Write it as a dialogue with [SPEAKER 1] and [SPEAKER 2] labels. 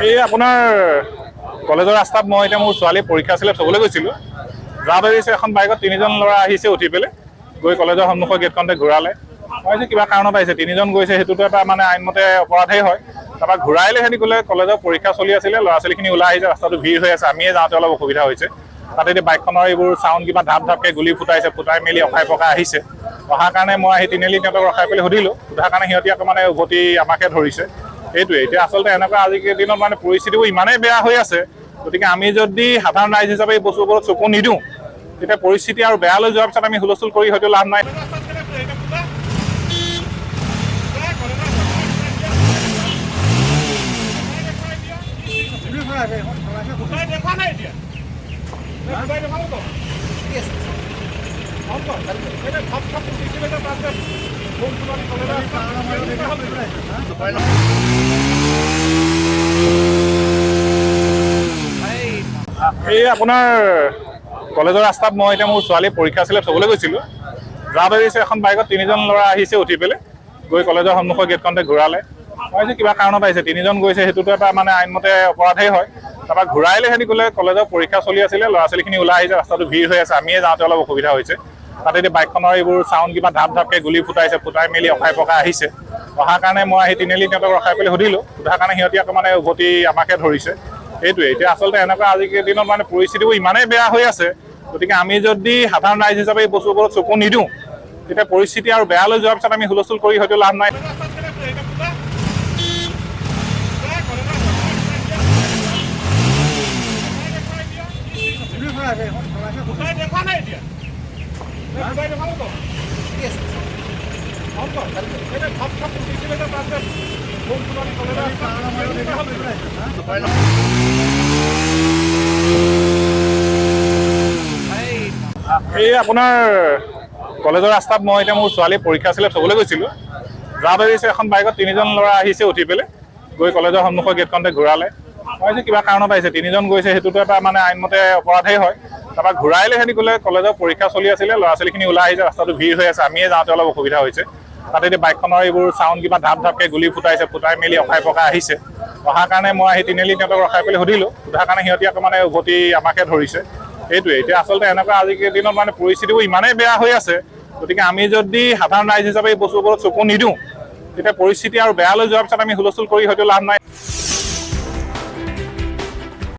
[SPEAKER 1] এই আপোনাৰ কলেজৰ ৰাস্তাত মই এতিয়া মোৰ ছোৱালী পৰীক্ষা আছিলে থবলৈ গৈছিলোঁ। যাওঁতে দেখিছোঁ এখন বাইকত 3জন ল'ৰা আহিছে উঠি পেলাই গৈ কলেজৰ সন্মুখৰ গেটখনতে ঘূৰালে। মই যে কিবা কাৰণত আহিছে 3জন গৈছে, সেইটোতো এটা মানে আইনমতে অপৰাধেই হয়। তাৰপৰা ঘূৰাইলে সিহঁতি ক'লে কলেজৰ পৰীক্ষা চলি আছিলে, ল'ৰা ছোৱালীখিনি ওলাই আহিছে, ৰাস্তাটো ভিৰ হৈ আছে, আমিয়ে যাওঁতে অলপ অসুবিধা হৈছে। তাতে এতিয়া বাইকখনৰ এইবোৰ চাউণ্ড কিবা ধাপ ধাপকৈ গুলি ফুটাই মেলি অখাই পকাই আহিছে। অহাৰ কাৰণে মই আহি তিনিআলি সিহঁতক ৰখাই পেলাই সুধিলোঁ, সোধাৰ কাৰণে সিহঁতি আকৌ মানে উভতি আমাকে ধৰিছে। সেইটোৱে এতিয়া আচলতে এনেকুৱা আজিৰ দিনত মানে পৰিস্থিতিবোৰ ইমানেই বেয়া হৈ আছে, গতিকে আমি যদি সাধাৰণ ৰাইজ হিচাপে এই বস্তুবোৰত চকু নিদিওঁ তেতিয়া পৰিস্থিতি আৰু বেয়া লৈ যোৱাৰ পিছত আমি হুলস্থুল কৰি হয়তো লাভ নাই। এই আপোনাৰ কলেজৰ ৰাস্তাত মই এতিয়া মোৰ ছোৱালী পৰীক্ষা আছিলে থবলৈ গৈছিলোঁ। যাওঁতে দেখিছোঁ এখন বাইকত 3জন ল'ৰা আহিছে উঠি পেলাই গৈ কলেজৰ সন্মুখৰ গেটখনতে ঘূৰালে। মই যে কিবা কাৰণত আহিছে 3জন গৈছে, সেইটোতো এটা মানে আইনমতে অপৰাধেই হয়। তাৰপৰা ঘূৰাইলে সিহঁতি ক'লে কলেজৰ পৰীক্ষা চলি আছিলে, ল'ৰা ছোৱালীখিনি ওলাই আহিছে, ৰাস্তাটো ভিৰ হৈ আছে, আমিয়ে যাওঁতে অলপ অসুবিধা হৈছে। তাতে এতিয়া বাইকখনৰ এইবোৰ চাউণ্ড কিবা ধাপ ধাপকৈ গুলি ফুটাই মেলি অখাই পকাই আহিছে। অহাৰ কাৰণে মই আহি তিনিআলি সিহঁতক ৰখাই পেলাই সুধিলোঁ, সোধাৰ কাৰণে সিহঁতি আকৌ মানে উভতি আমাকে ধৰিছে। সেইটোৱে এতিয়া আচলতে এনেকুৱা আজিৰ দিনত মানে পৰিস্থিতিবোৰ ইমানেই বেয়া হৈ আছে, গতিকে আমি যদি সাধাৰণ ৰাইজ হিচাপে এই বস্তুবোৰত চকু নিদিওঁ তেতিয়া পৰিস্থিতি আৰু বেয়া লৈ যোৱাৰ পিছত আমি হুলস্থুল কৰি হয়তো লাভ নাই। এই আপোনাৰ কলেজৰ ৰাস্তাত মই এতিয়া মোৰ ছোৱালী পৰীক্ষা আছিলে থবলৈ গৈছিলোঁ। যাওঁতে দেখিছোঁ এখন বাইকত 3জন ল'ৰা আহিছে উঠি পেলাই গৈ কলেজৰ সন্মুখৰ গেটখনতে ঘূৰালে। মই যে কিবা কাৰণত আহিছে 3জন গৈছে, সেইটোতো এটা মানে আইনমতে অপৰাধেই হয়। তাৰপৰা ঘূৰাইলে সিহঁতি ক'লে কলেজৰ পৰীক্ষা চলি আছিলে, ল'ৰা ছোৱালীখিনি ওলাই আহিছে, ৰাস্তাটো ভিৰ হৈ আছে, আমিয়ে যাওঁতে অলপ অসুবিধা হৈছে। তাতে এতিয়া বাইকখনৰ এইবোৰ চাউণ্ড কিবা ধাপ ধাপকৈ গুলি ফুটাই মেলি অখাই পকাই আহিছে। অহাৰ কাৰণে মই আহি তিনিআলি সিহঁতক ৰখাই পেলাই সুধিলোঁ, সোধাৰ কাৰণে সিহঁতি আকৌ মানে উভতি আমাকে ধৰিছে। সেইটোৱে এতিয়া আচলতে এনেকুৱা আজিৰ দিনত মানে পৰিস্থিতিবোৰ ইমানেই বেয়া হৈ আছে, গতিকে আমি যদি সাধাৰণ ৰাইজ হিচাপে এই বস্তুবোৰত চকু নিদিওঁ তেতিয়া পৰিস্থিতি আৰু বেয়া লৈ যোৱাৰ পিছত আমি হুলস্থুল কৰি হয়তো লাভ নাই।